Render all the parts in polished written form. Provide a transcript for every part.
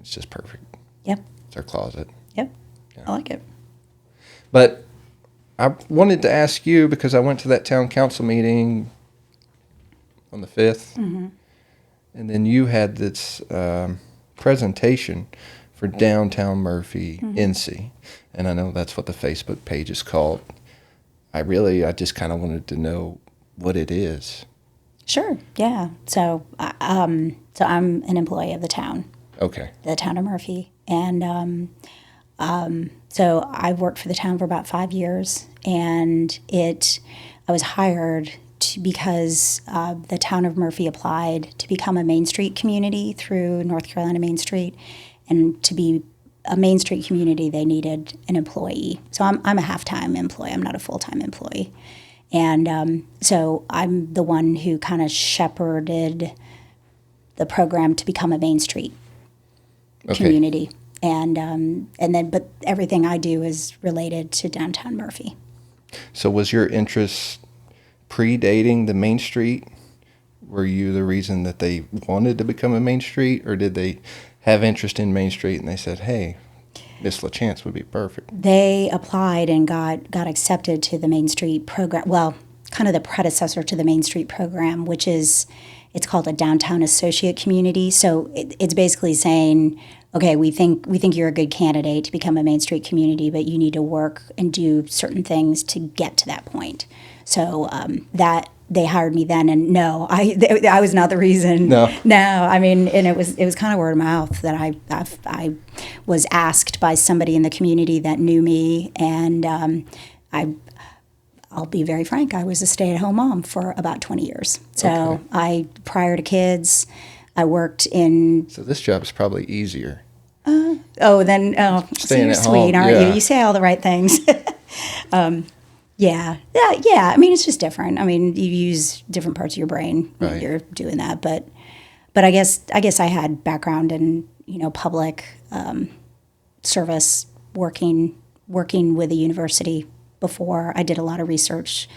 It's just perfect. Yep. It's our closet. Yep. Yeah. I like it. But I wanted to ask you, because I went to that town council meeting on the 5th, and then you had this presentation for Downtown Murphy, NC, and I know that's what the Facebook page is called. I just kind of wanted to know what it is. Sure. Yeah. So I'm an employee of the town. Okay. The town of Murphy, and so I've worked for the town for about 5 years, and I was hired because the town of Murphy applied to become a Main Street community through North Carolina Main Street, and to be a Main Street community, they needed an employee. So I'm a half-time employee. I'm not a full-time employee, and so I'm the one who kind of shepherded the program to become a Main Street community. And then, but everything I do is related to downtown Murphy. So was your interest predating the Main Street? Were you the reason that they wanted to become a Main Street, or did they have interest in Main Street and they said, hey, Miss Lachance would be perfect? They applied and got accepted to the Main Street program. Well, kind of the predecessor to the Main Street program, which is, it's called a Downtown Associate Community. So it's basically saying, okay, we think you're a good candidate to become a Main Street community, but you need to work and do certain things to get to that point. So that they hired me then, and no, I was not the reason. No. I mean, and it was kind of word of mouth that I was asked by somebody in the community that knew me, and I'll be very frank, I was a stay-at-home mom for about 20 years. So okay. Prior to kids, I worked in... So this job is probably easier. So you're sweet, aren't you? You say all the right things. Yeah. I mean, it's just different. I mean, you use different parts of your brain when you're doing that. But I guess I had background in public service, working with a university before. I did a lot of research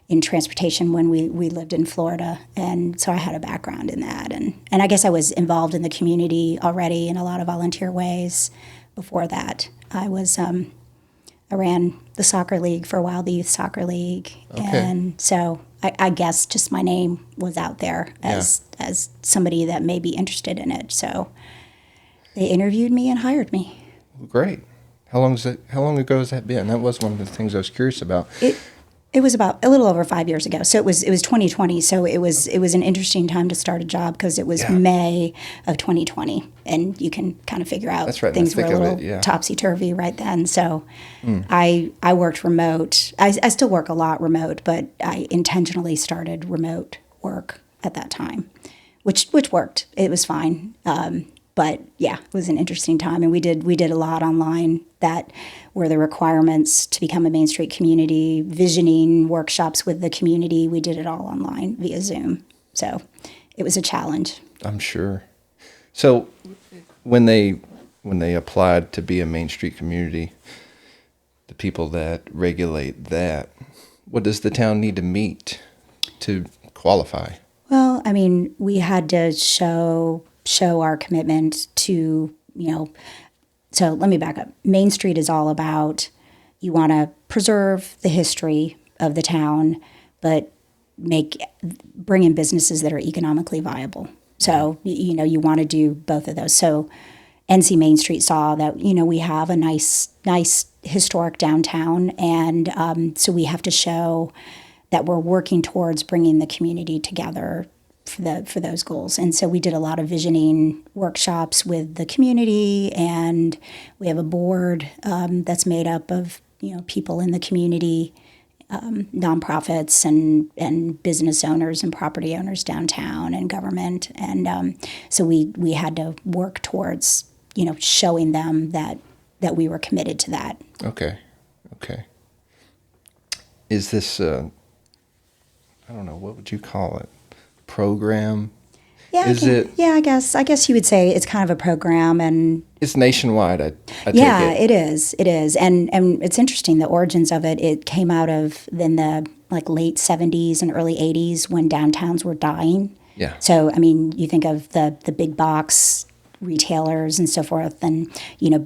in transportation when we lived in Florida, and so I had a background in that. And I guess I was involved in the community already in a lot of volunteer ways before that. I ran the soccer league for a while, the youth soccer league, and so I guess just my name was out there as somebody that may be interested in it. So they interviewed me and hired me. Well, great. How long ago has that been? That was one of the things I was curious about. It was about a little over 5 years ago. So it was 2020. So it was an interesting time to start a job because it was May of 2020, and you can kind of figure out things were a little topsy-turvy right then. So I worked remote. I still work a lot remote, but I intentionally started remote work at that time, which worked. It was fine. But yeah, it was an interesting time, and we did a lot online that were the requirements to become a Main Street community, visioning workshops with the community. We did it all online via Zoom, so it was a challenge. I'm sure. So when they applied to be a Main Street community, the people that regulate that, what does the town need to meet to qualify? Well, I mean, we had to show our commitment to, so let me back up. Main Street is all about, you want to preserve the history of the town, but bring in businesses that are economically viable. So, you want to do both of those. So NC Main Street saw that, we have a nice historic downtown, and so we have to show that we're working towards bringing the community together for those goals. And so we did a lot of visioning workshops with the community, and we have a board that's made up of people in the community, nonprofits and business owners and property owners downtown, and government. And so we had to work towards showing them that we were committed to that. Okay. Is this I don't know, what would you call it? Program? Yeah, I guess you would say it's kind of a program, and it's nationwide. I take it is, and it's interesting. The origins of it came out of in the late 70s and early 80s when downtowns were dying. Yeah. So I mean, you think of the big box retailers and so forth, and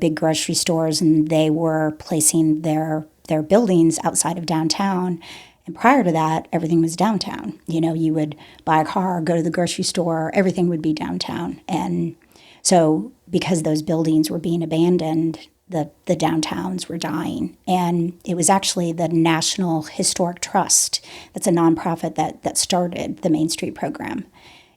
big grocery stores, and they were placing their buildings outside of downtown. And prior to that, everything was downtown. You would buy a car, go to the grocery store, everything would be downtown. And so because those buildings were being abandoned, the downtowns were dying. And it was actually the National Historic Trust, that's a nonprofit that started the Main Street program,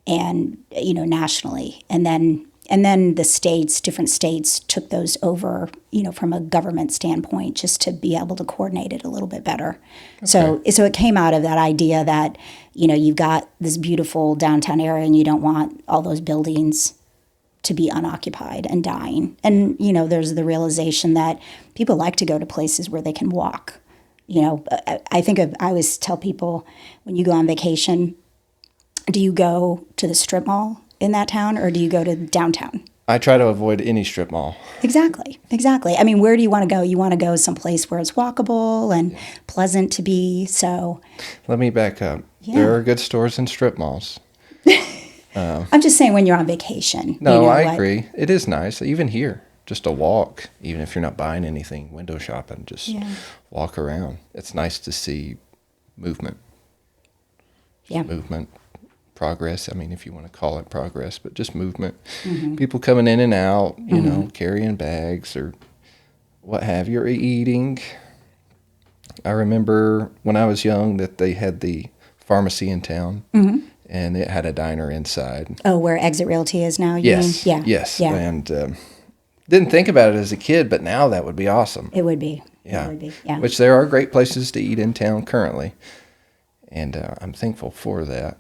and nationally. And then the different states took those over, from a government standpoint, just to be able to coordinate it a little bit better. Okay. So it came out of that idea that, you've got this beautiful downtown area and you don't want all those buildings to be unoccupied and dying. And, there's the realization that people like to go to places where they can walk. I always tell people, when you go on vacation, do you go to the strip mall in that town, or do you go to downtown? I try to avoid any strip mall. Exactly. I mean, where do you want to go? You want to go someplace where it's walkable and pleasant to be. So let me back up. Yeah. There are good stores in strip malls. I'm just saying, when you're on vacation. No, I agree. It is nice. Even here, just a walk, even if you're not buying anything, window shopping, just walk around. It's nice to see movement. Yeah. Movement. Progress. I mean, if you want to call it progress, but just movement. Mm-hmm. People coming in and out, carrying bags or what have you, or eating. I remember when I was young that they had the pharmacy in town, and it had a diner inside. Oh, where Exit Realty is now? Yes. Yeah. Yes. Yeah. And didn't think about it as a kid, but now that would be awesome. It would be. Yeah. It would be. Yeah. Which there are great places to eat in town currently, and I'm thankful for that.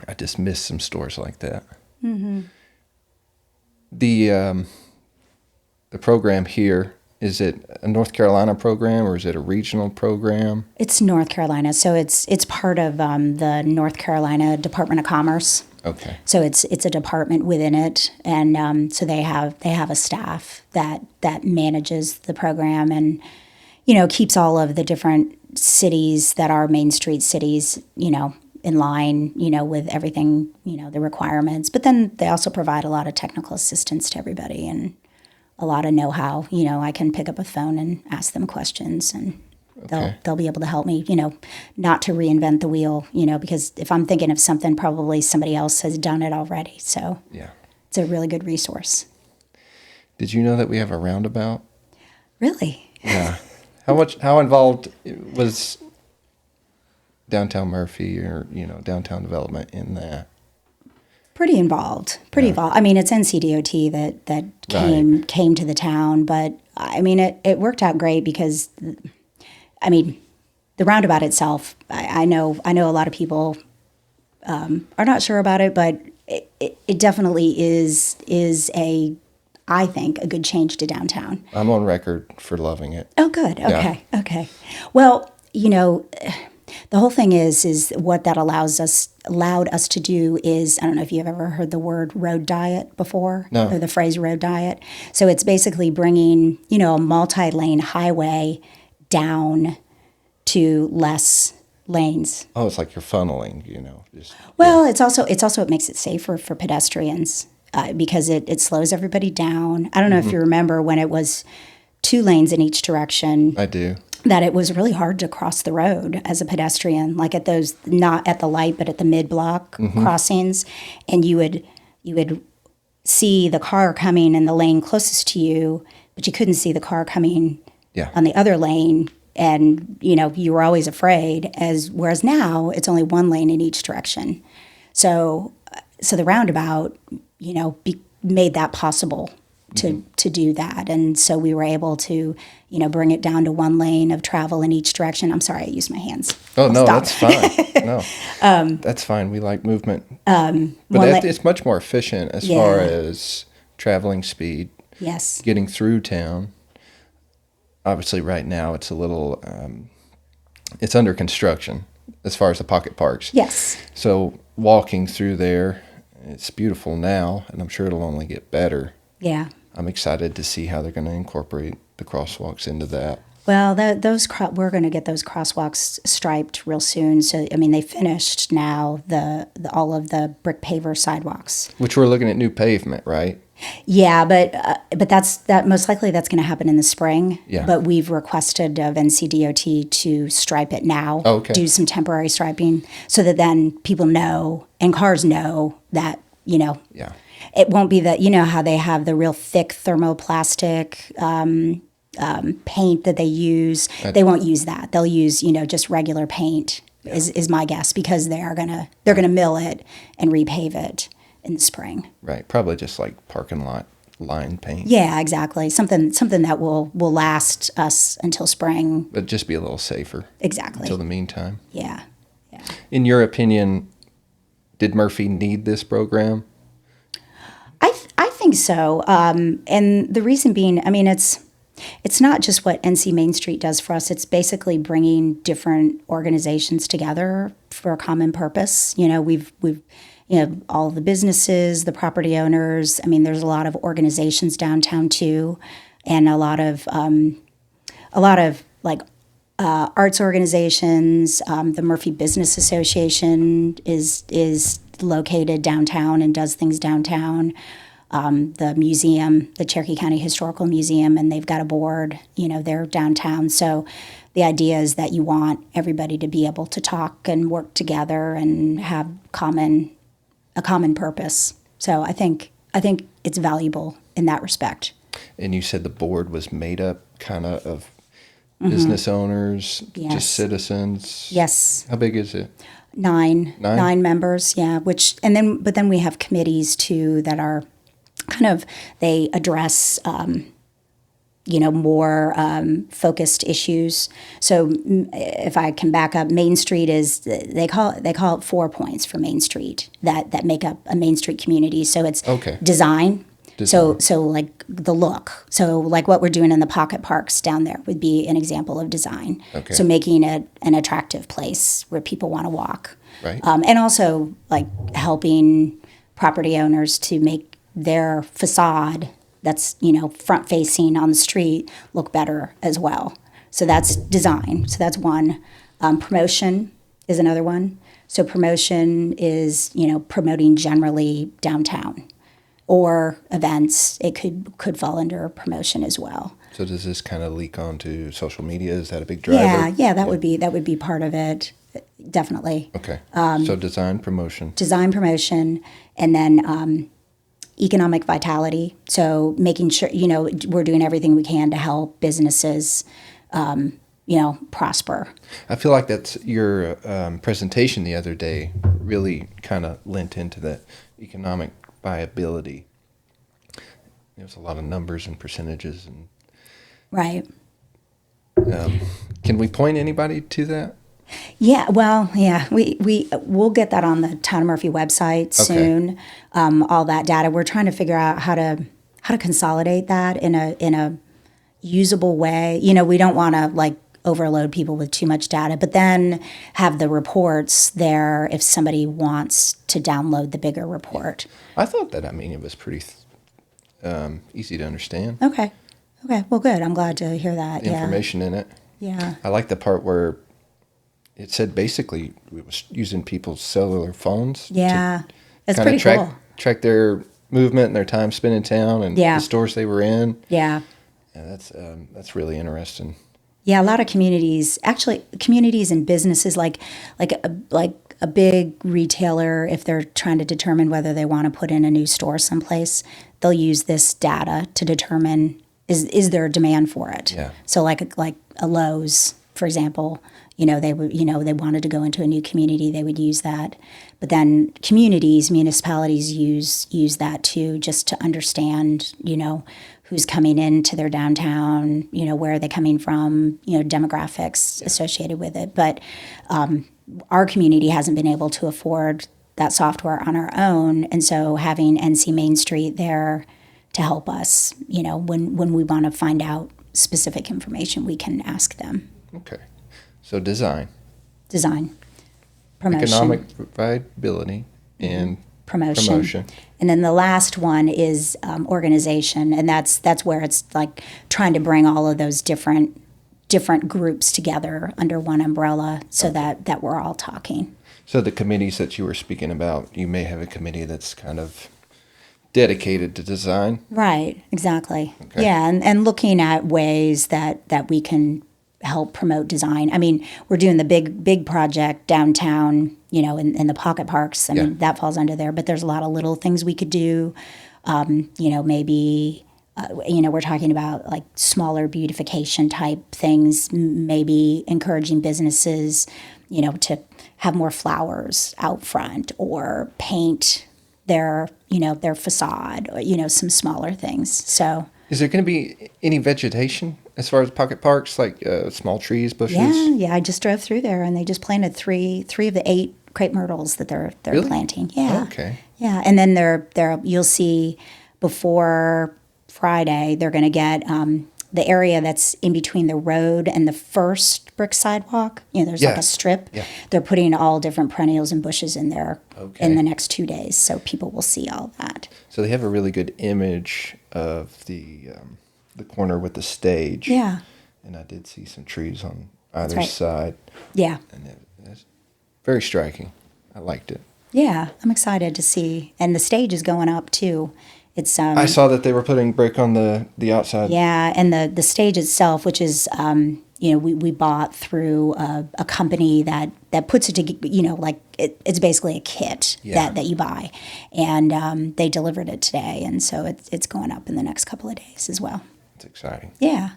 I just miss some stores like that. Mm-hmm. The program here, is it a North Carolina program or is it a regional program? It's North Carolina, so it's part of the North Carolina Department of Commerce. Okay. So it's a department within it, and so they have a staff that manages the program and keeps all of the different cities that are Main Street cities in line, with everything, the requirements. But then they also provide a lot of technical assistance to everybody and a lot of know-how. I can pick up a phone and ask them questions, and they'll be able to help me, not to reinvent the wheel, because if I'm thinking of something, probably somebody else has done it already. So yeah, it's a really good resource. Did you know that we have a roundabout? Really? Yeah. How involved was downtown Murphy or, downtown development in that? Pretty involved. I mean, it's NCDOT that came to the town, but I mean, it worked out great because, I mean, the roundabout itself, I know a lot of people are not sure about it, but it definitely is I think, a good change to downtown. I'm on record for loving it. Oh, good. Okay. Yeah. Okay. Well, the whole thing is what that allowed us to do is, I don't know if you've ever heard the word road diet before. No. Or the phrase road diet. So it's basically bringing, a multi-lane highway down to less lanes. Oh, it's like you're funneling, It makes it safer for pedestrians. Because it slows everybody down. I don't know if you remember when it was 2 lanes in each direction. I do. That it was really hard to cross the road as a pedestrian, like at those, not at the light, but at the mid-block crossings. And you would see the car coming in the lane closest to you, but you couldn't see the car coming on the other lane. And, you were always afraid, whereas now it's only 1 lane in each direction. So the roundabout, made that possible to do that. And so we were able to, bring it down to 1 lane of travel in each direction. I'm sorry, I used my hands. Oh, no, that's fine. No, that's fine. We like movement. But it's much more efficient as far as traveling speed. Yes. Getting through town. Obviously, right now, it's a little, it's under construction as far as the pocket parks. Yes. So walking through there, it's beautiful now, and I'm sure it'll only get better. Yeah. I'm excited to see how they're going to incorporate the crosswalks into that. Well, we're going to get those crosswalks striped real soon. So, I mean, they finished now all of the brick paver sidewalks. Which we're looking at new pavement, right? Yeah, but that most likely that's going to happen in the spring. Yeah. But we've requested of NCDOT to stripe it now. Oh, okay. Do some temporary striping so that then people know and cars know that Yeah. it won't be that how they have the real thick thermoplastic paint that they use. They won't use that. They'll use just regular paint. Yeah. Is my guess because they're gonna mill it and repave it in the spring. Right. Probably just like parking lot line paint. Yeah, exactly. Something that will last us until spring. But just be a little safer Exactly. until the meantime. Yeah. Yeah. In your opinion, did Murphy need this program? I think so. And the reason being, I mean, it's not just what NC Main Street does for us. It's basically bringing different organizations together for a common purpose. We've all the businesses, the property owners. I mean, there's a lot of organizations downtown too, and a lot of like arts organizations. The Murphy Business Association is located downtown and does things downtown. The museum, the Cherokee County Historical Museum, and they've got a board, they're downtown. So the idea is that you want everybody to be able to talk and work together and have a common purpose. So I think it's valuable in that respect. And you said the board was made up kind of business owners, Yes. just citizens. Yes. How big is it? Nine members, yeah. But then we have committees too that are kind of, they address more focused issues. So if I can back up, Main Street is they call it 4 points for Main Street that make up a Main Street community. So it's Okay. design. So like the look. So like what we're doing in the pocket parks down there would be an example of design. Okay. So making it an attractive place where people want to walk. Right. And also like helping property owners to make their facade that's front facing on the street look better as well. So that's design. So that's one. Promotion is another one. So promotion is promoting generally downtown or events. It could fall under promotion as well. So does this kind of leak onto social media? Is that a big driver? Yeah, that would be part of it. Definitely. Okay. So design, promotion. Design, promotion, and then economic vitality. So making sure, we're doing everything we can to help businesses, prosper. I feel like that's your presentation the other day really kind of lent into that economic viability. There's a lot of numbers and percentages. And Right. can we point anybody to that? Yeah, well, yeah, we'll get that on the Town of Murphy website soon. All that data, we're trying to figure out how to consolidate that in a usable way. We don't want to like overload people with too much data, but then have the reports there if somebody wants to download the bigger report. I thought that. I mean, it was pretty easy to understand. Okay, well, good. I'm glad to hear that. Information in it. Yeah. I like the part where it said basically it was using people's cellular phones. Yeah, that's kinda pretty cool. Track their movement and their time spent in town and Yeah. the stores they were in. Yeah. Yeah, that's really interesting. Yeah, a lot of communities and businesses like a big retailer, if they're trying to determine whether they want to put in a new store someplace, they'll use this data to determine is there a demand for it. Yeah. So like a Lowe's, for example, they would they wanted to go into a new community, they would use that. But then municipalities use that too, just to understand who's coming into their downtown, where are they coming from, demographics associated with it. But our community hasn't been able to afford that software on our own. And so having NC Main Street there to help us, when we want to find out specific information, we can ask them. Okay. So design, Promotion. economic viability, and Promotion. And then the last one is organization, and that's where it's like trying to bring all of those different groups together under one umbrella, so that we're all talking. So the committees that you were speaking about, you may have a committee that's kind of dedicated to design. Right, exactly. Okay. Yeah, and looking at ways that we can help promote design. I mean, we're doing the big project downtown, in the pocket parks. I Yeah. mean, that falls under there, but there's a lot of little things we could do. Maybe, we're talking about like smaller beautification type things, maybe encouraging businesses, to have more flowers out front or paint their facade, or, some smaller things. So, Is there going to be any vegetation as far as pocket parks, like small trees, bushes? yeah, I just drove through there and they just planted three of the 8 crepe myrtles that they're Really? planting. Yeah. Okay. Yeah, and then you'll see before Friday they're going to get the area that's in between the road and the first brick sidewalk. There's like Yeah. a strip. Yeah. They're putting all different perennials and bushes in there Okay. in the next 2 days, so people will see all that. So they have a really good image of the corner with the stage. Yeah, And I did see some trees on either right. side, yeah, and it's very striking. I liked it. yeah. I'm excited to see, and the stage is going up too. It's I saw that they were putting brick on the outside. Yeah, and the stage itself, which is we bought through a company that puts it together. Like it's basically a kit Yeah. that you buy, and they delivered it today, and so it's going up in the next couple of days as well. It's exciting. Yeah,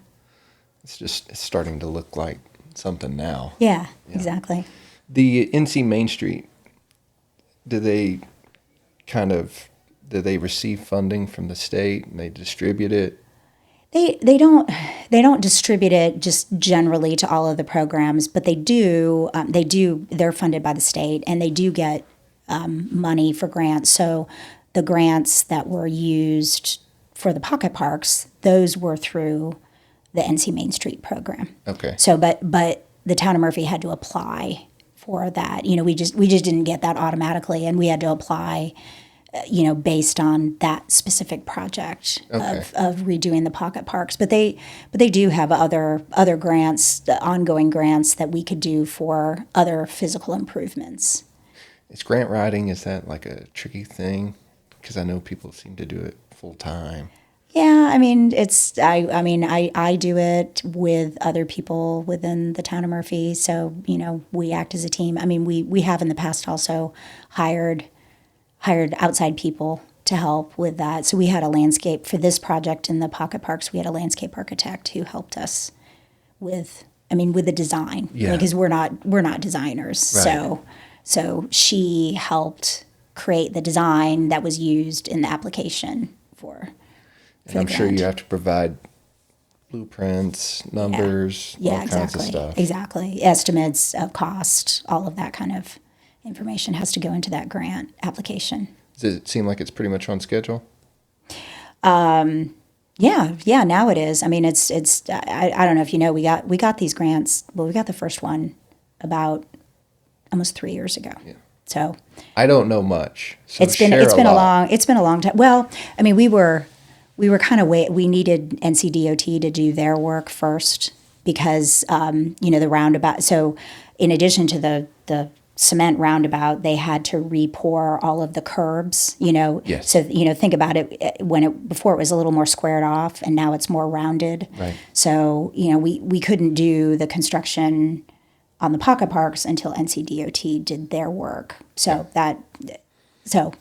It's starting to look like something now. yeah, exactly. The NC Main Street, do they receive funding from the state and they distribute it? They don't distribute it just generally to all of the programs, but they do. They're funded by the state, and they do get money for grants. So the grants that were used for the pocket parks, those were through the NC Main Street program. Okay. So, but the town of Murphy had to apply for that. We just didn't get that automatically, and we had to apply. Based on that specific project Okay. of redoing the pocket parks, but they do have other grants, the ongoing grants that we could do for other physical improvements. Is grant writing, is that like a tricky thing? Because I know people seem to do it full time. Yeah, I mean I do it with other people within the town of Murphy, so we act as a team. I mean we have in the past also hired outside people to help with that. So we had a landscape for this project in the pocket parks. We had a landscape architect who helped us with the design. Yeah. Because we're not designers. Right. So she helped create the design that was used in the application for And I'm the sure grant. you have to provide blueprints, numbers, Yeah, all kinds of exactly. stuff. Exactly. Estimates of cost, all of that kind of information has to go into that grant application. Does it seem like it's pretty much on schedule? Yeah, now it is. I mean, it's. I don't know if you know, we got these grants. Well, we got the first one about almost 3 years ago. Yeah. So I don't know much. So it's been share a long time. Well, I mean, we were kind of we needed NCDOT to do their work first because the roundabout. So in addition to the cement roundabout, they had to re-pour all of the curbs, Yes. So, think about it before it was a little more squared off and now it's more rounded. Right. So, we couldn't do the construction on the pocket parks until NCDOT did their work. So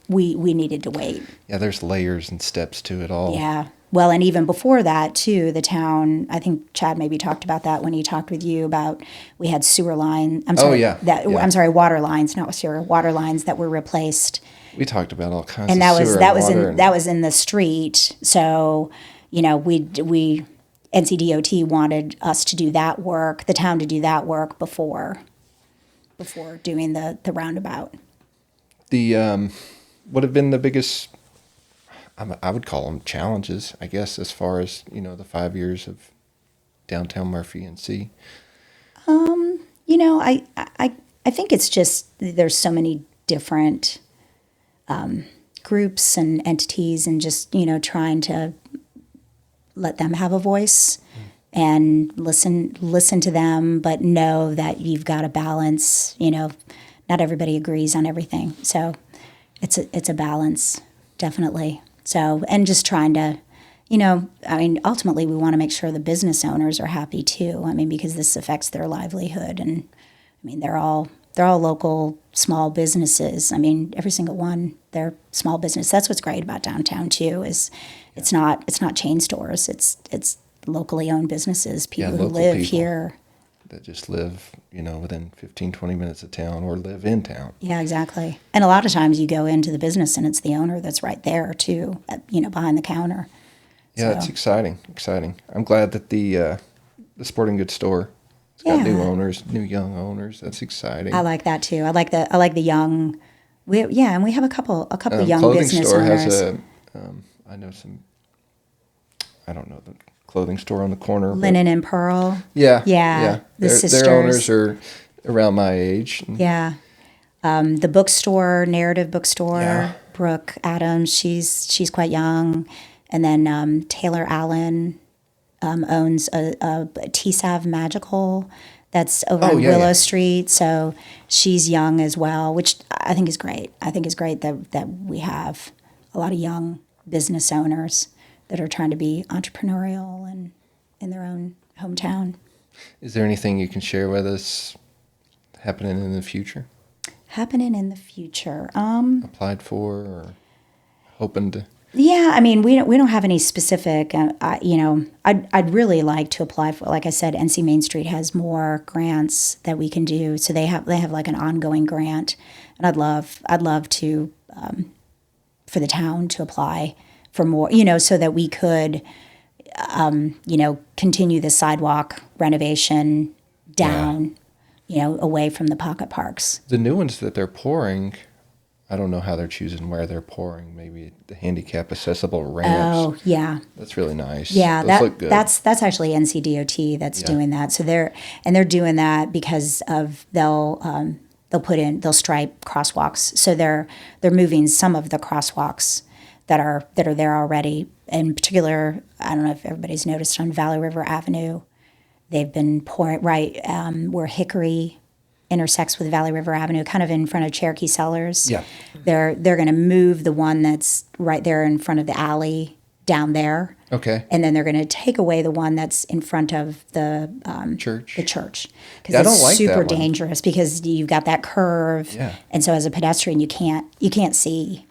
we needed to wait. Yeah, there's layers and steps to it all. Yeah. Well, and even before that, too, the town, I think Chad maybe talked about that when he talked with you about we had sewer line. I'm sorry. yeah. I'm sorry, water lines, not sewer, water lines that were replaced. We talked about all kinds And of that sewer that was in the street. So, we NCDOT wanted us to do that work, the town to do that work before doing the roundabout. What have been the biggest, I would call them challenges, I guess, as far as, the 5 years of downtown Murphy and C? I think it's just there's so many different groups and entities and just, trying to let them have a voice and listen to them, but know that you've got to balance, not everybody agrees on everything. So it's a balance, definitely. So, and just trying to, I mean, ultimately we want to make sure the business owners are happy too. I mean, because this affects their livelihood, and I mean, they're all local small businesses. I mean, every single one, they're small business. That's what's great about downtown too, is it's not chain stores. It's locally owned businesses, people who local live people here. that just live, within 15, 20 minutes of town or live in town. Yeah, exactly. And a lot of times you go into the business and it's the owner that's right there too, behind the counter. Yeah, So, it's exciting. I'm glad that the sporting goods store has got new Yeah. owners, new young owners. That's exciting. I like that too. I like the young. And we have a couple young Clothing business store owners. has I know some, I don't know the clothing store on the corner. but- Linen and Pearl. Yeah. Yeah, the sisters. Their owners are around my age. Yeah. The bookstore, Narrative Bookstore, Yeah. Brooke Adams, she's quite young. And then Taylor Allen owns a TSAV Magical that's over on yeah, Willow yeah. Street. So she's young as well, which I think is great. I think it's great that we have a lot of young business owners that are trying to be entrepreneurial and in their own hometown. Is there anything you can share with us happening in the future? Happening in the future. Applied for or hoping to? Yeah, I mean, we don't have any specific. I'd really like to apply for. Like I said, NC Main Street has more grants that we can do. So they have like an ongoing grant, and I'd love to for the town to apply for more. So that we could, continue the sidewalk renovation down, away from the pocket parks. The new ones that they're pouring, I don't know how they're choosing where they're pouring. Maybe the handicap accessible ramps. Oh, yeah. That's really nice. Yeah, Those look good. that's actually NCDOT that's doing that. So they're doing that because of they'll stripe crosswalks. So they're moving some of the crosswalks that are there already. In particular, I don't know if everybody's noticed on Valley River Avenue, they've been pouring right where Hickory intersects with Valley River Avenue, kind of in front of Cherokee Cellars. Yeah. They're going to move the one that's right there in front of the alley down there. Okay. And then they're going to take away the one that's in front of the Church. The church, because Yeah, I it's don't like that super one. dangerous because you've got that curve. Yeah. And so as a pedestrian, you can't see.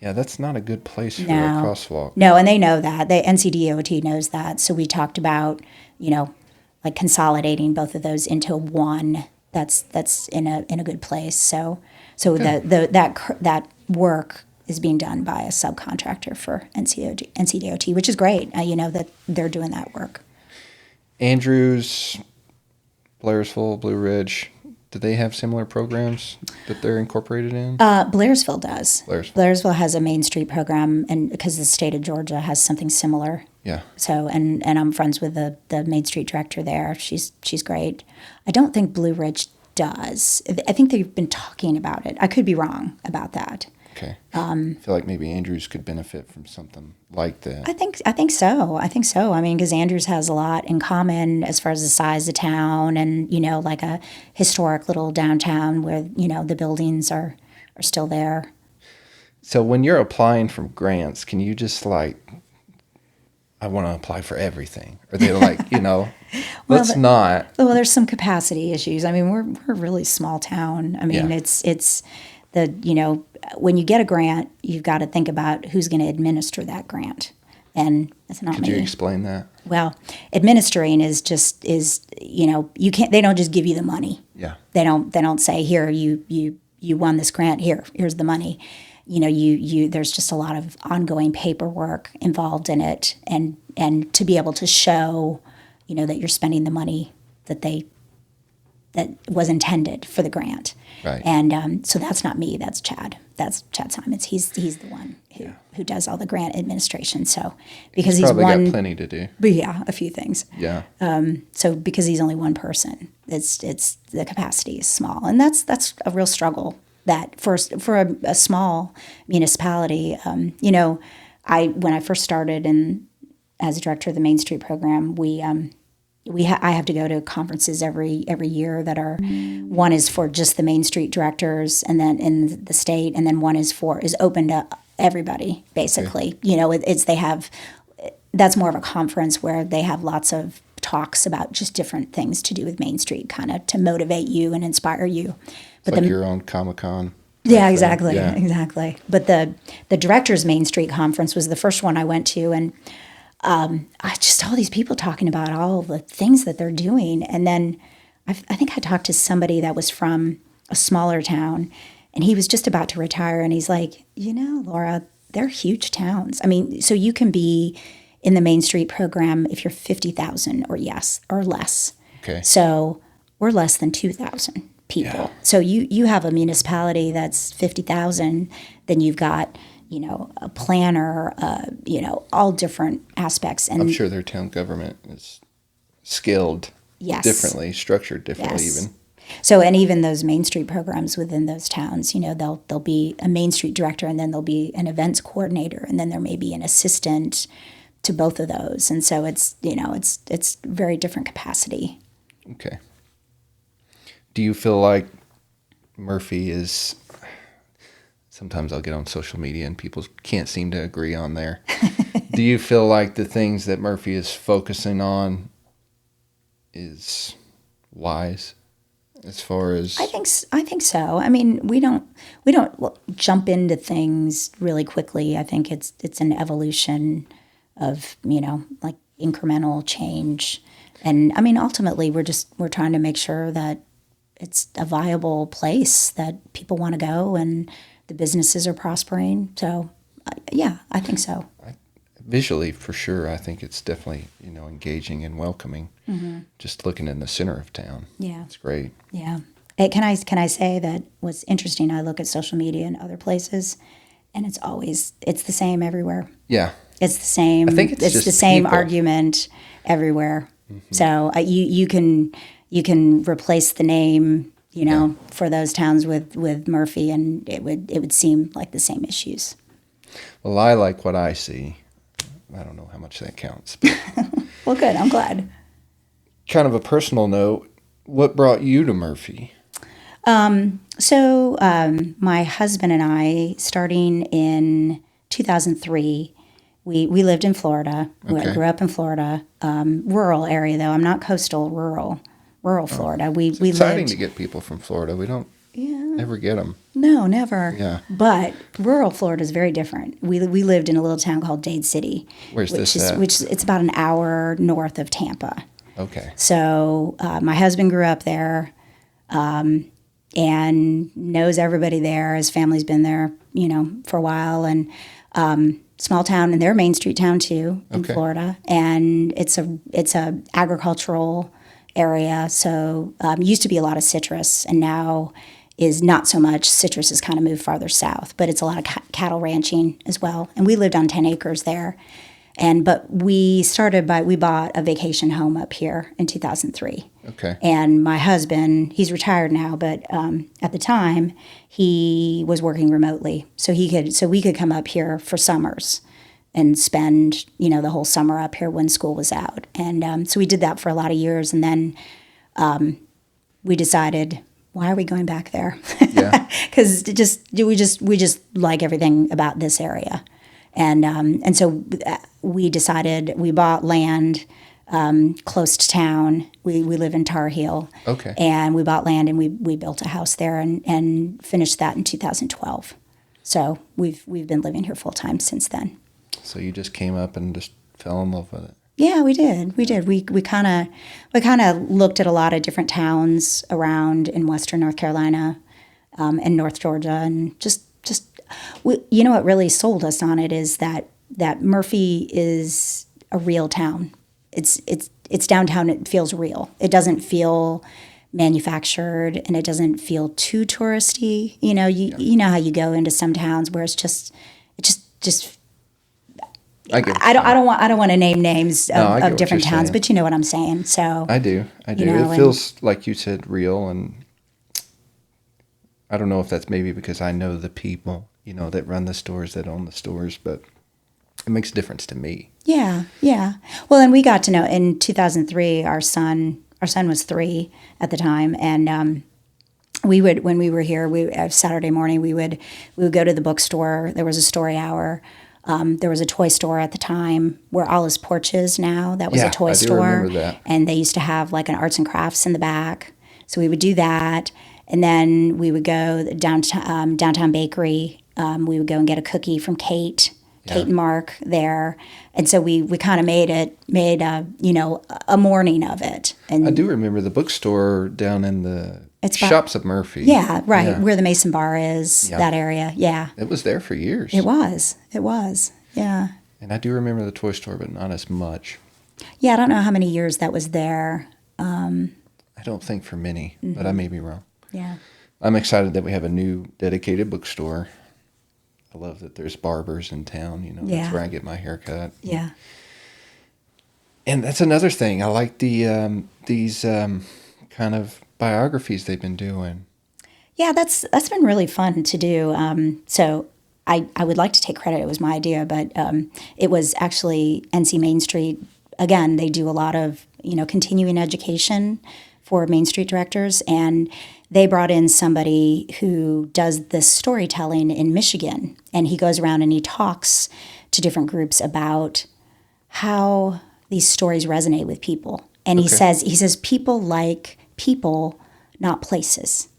Yeah, that's not a good place for a No. crosswalk. No, and they know that. The NCDOT knows that. So we talked about, like consolidating both of those into one that's in a good place. So that work is being done by a subcontractor for NCDOT, which is great. That they're doing that work. Andrews, Blairsville, Blue Ridge, do they have similar programs that they're incorporated in? Blairsville does. Blairsville. Blairsville has a Main Street program, and because the state of Georgia has something similar. Yeah. So and I'm friends with the Main Street director there. She's great. I don't think Blue Ridge does. I think they've been talking about it. I could be wrong about that. Okay. I feel like maybe Andrews could benefit from something like that. I think so. I mean, because Andrews has a lot in common as far as the size of town, and like a historic little downtown where the buildings are still there. So when you're applying for grants, can you just I want to apply for everything? Or they let's not. Well, there's some capacity issues. I mean, we're a really small town. I mean, Yeah. it's the when you get a grant, you've got to think about who's going to administer that grant, and it's not Could me. you explain that? Well, administering is you can't. They don't just give you the money. Yeah. They don't say, here, you won this grant, here's the money. There's just a lot of ongoing paperwork involved in it, and to be able to show that you're spending the money that was intended for the grant. Right. And so that's not me, that's Chad. That's Chad Simons. He's the one who does all the grant administration. So because he's Probably one, got plenty to do. but yeah, a few things. Yeah. So because he's only one person, it's the capacity is small, and that's a real struggle. That for a small municipality, when I first started as a director of the Main Street program, I have to go to conferences every year that are, one is for just the Main Street directors, and then in the state, and then one is open to everybody, basically. You know, that's more of a conference where they have lots of talks about just different things to do with Main Street, kind of to motivate you and inspire you. But like your own Comic-Con. Yeah, exactly. Yeah. Exactly. But the Directors Main Street Conference was the first one I went to, and I just saw these people talking about all the things that they're doing. And then I think I talked to somebody that was from a smaller town, and he was just about to retire, and he's like, Laura, they're huge towns. I mean, so you can be in the Main Street program if you're 50,000 or less. Okay. So we're less than 2,000 people. Yeah. So you have a municipality that's 50,000, then you've got, a planner, all different aspects. And I'm sure their town government is skilled differently, structured differently even. So, and even those Main Street programs within those towns, there'll be a Main Street director, and then there'll be an events coordinator, and then there may be an assistant to both of those. And so it's very different capacity. Okay. Do you feel like Murphy is, sometimes I'll get on social media and people can't seem to agree on there. Do you feel like the things that Murphy is focusing on is wise as far as? I think so. I mean, we don't jump into things really quickly. I think it's an evolution of, like incremental change. And I mean, ultimately we're trying to make sure that it's a viable place that people want to go and the businesses are prospering. So, yeah, I think so. Visually, for sure, I think it's definitely, engaging and welcoming. Mm-hmm. Just looking in the center of town. Yeah. It's great. Yeah. Can I say that what's interesting, I look at social media and other places, and it's the same everywhere. Yeah. It's the same. I think it's just the same people. Argument everywhere. Mm-hmm. So you can replace the name, for those towns with Murphy, and it would seem like the same issues. Well, I like what I see. I don't know how much that counts. But well, good. I'm glad. Kind of a personal note, what brought you to Murphy? So my husband and I, starting in 2003, we lived in Florida. Okay. We grew up in Florida, rural area though. I'm not coastal, rural Florida. It's exciting to get people from Florida. We don't ever get them. No, never. Yeah. But rural Florida is very different. We lived in a little town called Dade City. Where's this at? It's about an hour north of Tampa. Okay. So my husband grew up there, and knows everybody there. His family's been there, for a while, and small town, and they're a Main Street town too in Florida, and it's a agricultural area. So used to be a lot of citrus, and now is not so much. Citrus has kind of moved farther south, but it's a lot of cattle ranching as well. And we lived on 10 acres there. But we bought a vacation home up here in 2003. Okay. And my husband, he's retired now, but at the time he was working remotely, so we could come up here for summers and spend the whole summer up here when school was out. And so we did that for a lot of years, and then we decided, why are we going back there? Yeah. Because we just like everything about this area. And so we decided, we bought land close to town. We live in Tar Heel. Okay. And we bought land, and we built a house there and finished that in 2012. So we've been living here full time since then. So you just came up and just fell in love with it. Yeah, we did. We kind of looked at a lot of different towns around in western North Carolina and North Georgia, and just what really sold us on it is that Murphy is a real town. It's downtown. It feels real. It doesn't feel manufactured, and it doesn't feel too touristy. You know how you go into some towns where it's just. I don't want to name names of different towns, but you know what I'm saying. So I do. It feels like you said real, and I don't know if that's maybe because I know the people, that run the stores, that own the stores, but it makes a difference to me. Yeah. Well, and we got to know in 2003, our son was 3 at the time, and we would, when we were here, Saturday morning, we would go to the bookstore. There was a story hour. There was a toy store at the time where Alice Porch is now. That was a toy store. Remember that. And they used to have like an arts and crafts in the back. So we would do that. And then we would go downtown bakery. We would go and get a cookie from Kate and Mark there. And so we kind of made a morning of it. And I do remember the bookstore down in the Shops of Murphy. Yeah, right. Yeah. Where the Mason Bar is, that area. Yeah. It was there for years. It was. Yeah. And I do remember the toy store, but not as much. Yeah, I don't know how many years that was there. I don't think for many, but I may be wrong. Yeah. I'm excited that we have a new dedicated bookstore. I love that there's barbers in town. That's where I get my hair cut. Yeah. And that's another thing. I like these kind of biographies they've been doing. Yeah, that's been really fun to do. So I would like to take credit. It was my idea, but it was actually NC Main Street. Again, they do a lot of continuing education for Main Street directors, and they brought in somebody who does this storytelling in Michigan, and he goes around and he talks to different groups about how these stories resonate with people. And he says people like people, not places.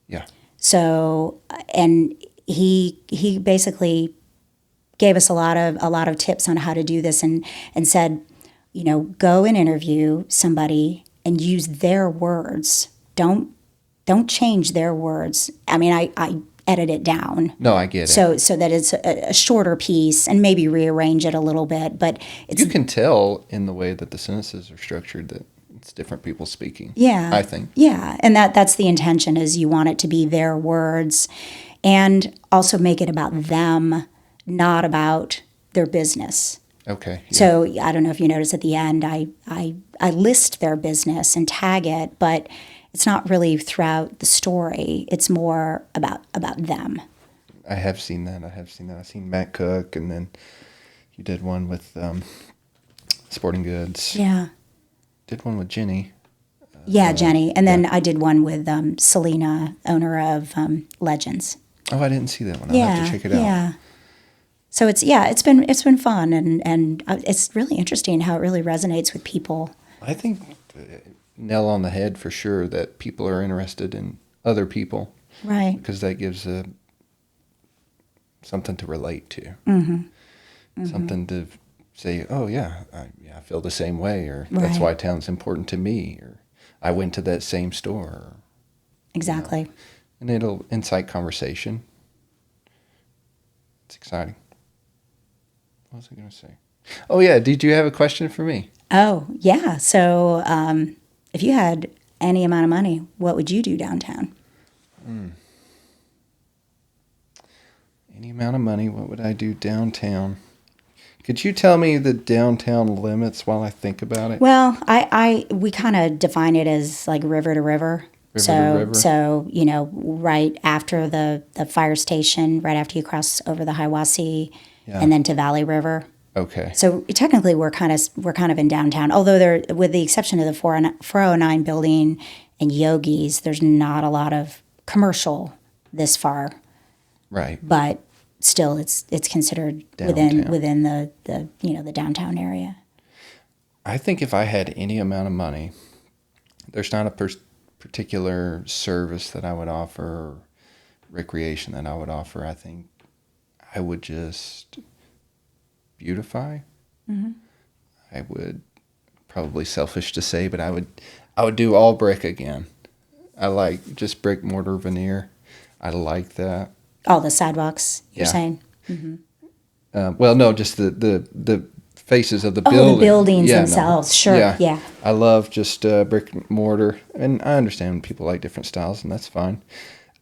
Yeah. So, and he basically gave us a lot of tips on how to do this, and said, go and interview somebody and use their words. Don't change their words. I mean, I edit it down. No, I get it. So that it's a shorter piece, and maybe rearrange it a little bit. But you can tell in the way that the sentences are structured that it's different people speaking. Yeah, I think. Yeah, and that's the intention, is you want it to be their words, and also make it about them, not about their business. Okay. Yeah. So I don't know if you notice at the end, I list their business and tag it, but it's not really throughout the story. It's more about them. I have seen that. I've seen Matt Cook, and then you did one with Sporting Goods. Yeah. Did one with Jenny. Jenny. And then I did one with Selena, owner of Legends. Oh, I didn't see that one. I'll have to check it out. Yeah. So it's been fun, and it's really interesting how it really resonates with people. I think nail on the head for sure that people are interested in other people, right? Because that gives something to relate to, something to say, oh yeah, I feel the same way, or that's why town's important to me, or I went to that same store. Exactly. And it'll incite conversation. It's exciting. What was I going to say? Oh, yeah. Did you have a question for me? Oh, yeah. So if you had any amount of money, what would you do downtown? Any amount of money, what would I do downtown? Could you tell me the downtown limits while I think about it? Well, we kind of define it as like river to river. So right after the fire station, right after you cross over the Hiwassee, and then to Valley River. Okay. So technically, we're kind of in downtown. Although with the exception of the 409 building and Yogi's, there's not a lot of commercial this far. Right. But still, it's considered downtown. within the downtown area. I think if I had any amount of money, there's not a particular service that I would offer, or recreation that I would offer. I think I would just beautify. I would, probably selfish to say, but I would do all brick again. I like just brick, mortar, veneer. I like that. All the sidewalks, you're saying? Well, no, just the faces of the building. Oh, the buildings themselves. No. Sure. Yeah. I love just brick, mortar, and I understand people like different styles, and that's fine.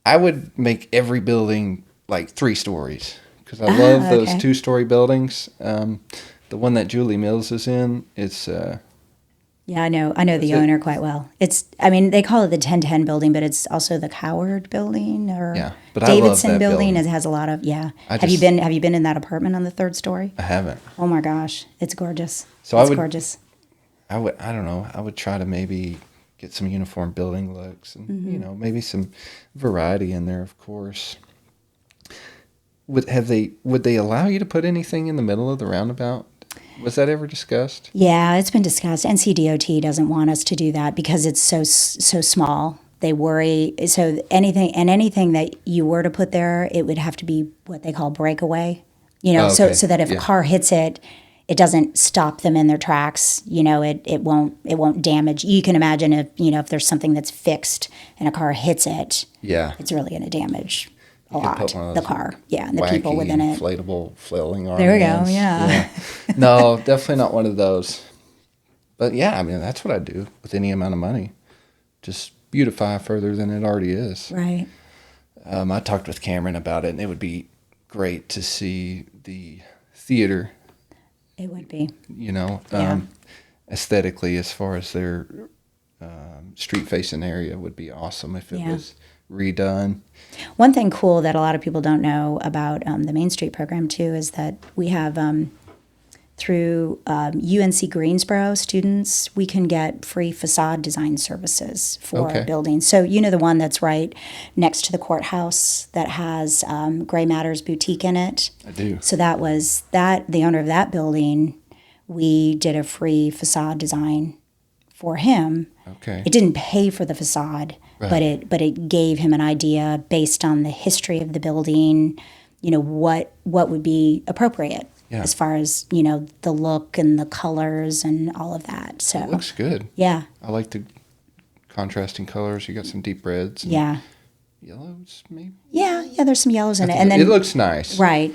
I would make every building like 3 stories, because I love those 2-story buildings. The one that Julie Mills is in, it's... yeah, I know the owner quite well. They call it the 1010 building, but it's also the Coward building, or but Davidson I love that building. It has a lot of Have you been in that apartment on the 3rd story? I haven't. Oh my gosh, it's gorgeous. So gorgeous. I don't know. I would try to maybe get some uniform building looks and, maybe some variety in there, of course. Would they allow you to put anything in the middle of the roundabout? Was that ever discussed? Yeah, it's been discussed. NCDOT doesn't want us to do that because it's so small. They worry. So anything that you were to put there, it would have to be what they call breakaway. Okay. So that if a car hits it, it doesn't stop them in their tracks. It won't damage. You can imagine if there's something that's fixed and a car hits it, Yeah. it's really going to damage a You could lot put one of the those car. Yeah, and the wacky, people within it. inflatable flailing arm There we go. hands. Yeah. No, definitely not one of those. But yeah, I mean, that's what I do with any amount of money. Just beautify further than it already is. Right. I talked with Cameron about it, and it would be great to see the theater, It would be. Yeah. Aesthetically, as far as their street-facing area would be awesome if it was redone. One thing cool that a lot of people don't know about the Main Street program too is that we have through UNC Greensboro students, we can get free facade design services for buildings. So the one that's right next to the courthouse that has Gray Matters Boutique in it. I do. So the owner of that building, we did a free facade design for him. Okay. It didn't pay for the facade, Right. but it gave him an idea based on the history of the building, what would be appropriate as far as, the look and the colors and all of that. So It looks good. yeah. I like the contrasting colors. You got some deep reds. And Yeah. yellows, maybe. Yeah, there's some yellows in it. And And then it looks nice. right.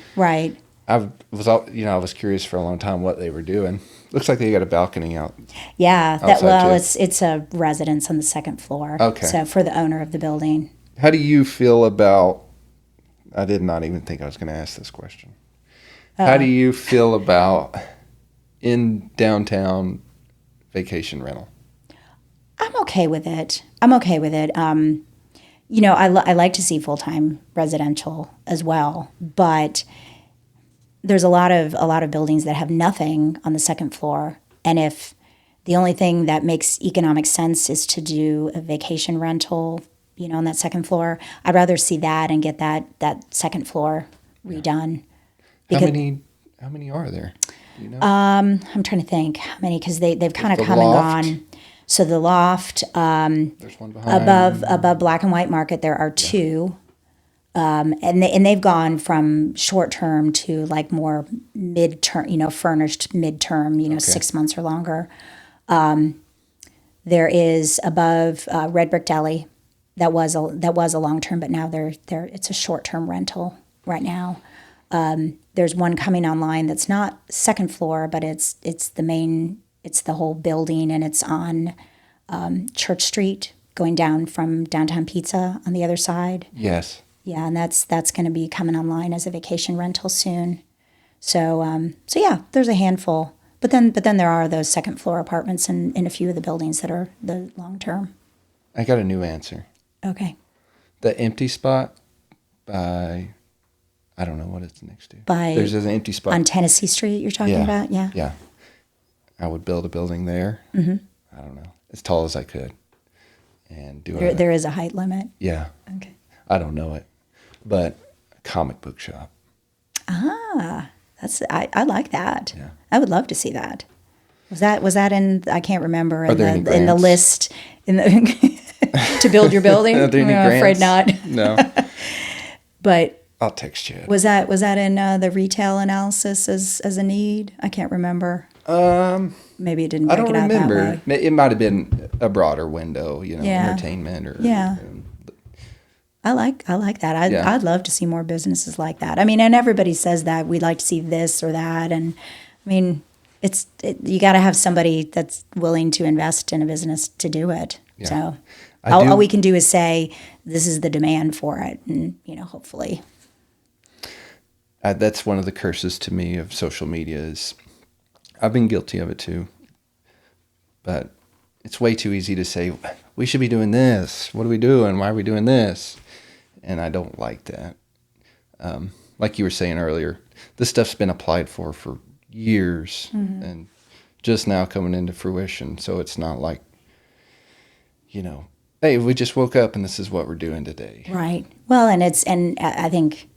I was curious for a long time what they were doing. Looks like they got a balcony out. Yeah, Outside, too. it's a residence on the second floor. Okay. So for the owner of the building. How do you feel about? I did not even think I was going to ask this question. How do you feel about in downtown vacation rental? I'm okay with it. I like to see full-time residential as well, but there's a lot of buildings that have nothing on the second floor, and if the only thing that makes economic sense is to do a vacation rental, on that second floor, I'd rather see that and get that second floor redone. How many are there? Do you know? I'm trying to think how many because they've kind of The come loft? and gone. So the loft There's one behind. above Black and White Market, there are two, and they've gone from short term to like more mid term, furnished mid term, 6 months or longer. There is above Red Brick Deli, that was a long term, but now it's a short term rental right now. There's one coming online that's not second floor, but it's the whole building, and it's on Church Street, going down from Downtown Pizza on the other side. Yes. Yeah, and that's going to be coming online as a vacation rental soon. So yeah, there's a handful, but then there are those second floor apartments in a few of the buildings that are the long term. I got a new answer. Okay. The empty spot by, I don't know what it's next to. There's an empty spot on Tennessee Street. You're talking about, yeah. Yeah. I would build a building there. Mm-hmm. I don't know, as tall as I could, and do it. There is a height limit. Yeah. Okay. I don't know it, but a comic book shop. I like that. Yeah. I would love to see that. Was that in? I can't remember Are there any in the grants? list to build your building. Are there any I'm afraid not. grants? No. But I'll text you. was that in the retail analysis as a need? I can't remember. Maybe it didn't. I Break don't it out remember. That way. It might have been a broader window, Yeah. entertainment or Yeah. I like that. Yeah. I'd love to see more businesses like that. I mean, and everybody says that we'd like to see this or that, and I mean, you got to have somebody that's willing to invest in a business to do it. Yeah. So I all do- we can do is say this is the demand for it, and hopefully. That's one of the curses to me of social media is I've been guilty of it too. But it's way too easy to say, we should be doing this. What are we doing? Why are we doing this? And I don't like that. Like you were saying earlier, this stuff's been applied for years and just now coming into fruition. So it's not like hey, we just woke up and this is what we're doing today. Right. Well, and I think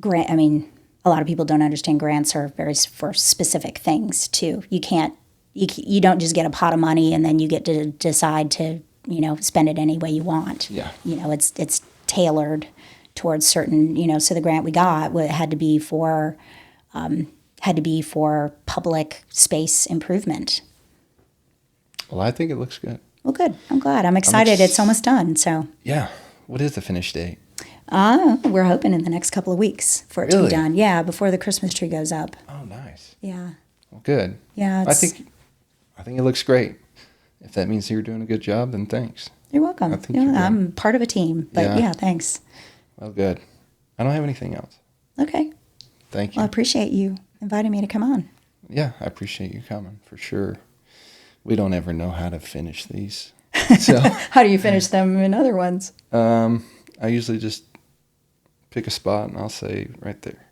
a lot of people don't understand grants are for specific things too. You don't just get a pot of money and then you get to decide to, spend it any way you want. Yeah. It's tailored towards certain, so the grant we got had to be for public space improvement. Well, I think it looks good. Well, good. I'm glad. I'm excited. It's almost done. So. Yeah. What is the finish date? We're hoping in the next couple of weeks for it to be Really? done. Yeah, before the Christmas tree goes up. Oh, nice. Yeah. Well, good. Yeah. I think it looks great. If that means you're doing a good job, then thanks. You're welcome. I think you're good. I'm part of a team, but yeah, thanks. Well, good. I don't have anything else. Okay. Thank you. Well, I appreciate you inviting me to come on. Yeah, I appreciate you coming for sure. We don't ever know how to finish these. So How do you finish them in other ones? I usually just pick a spot and I'll say right there.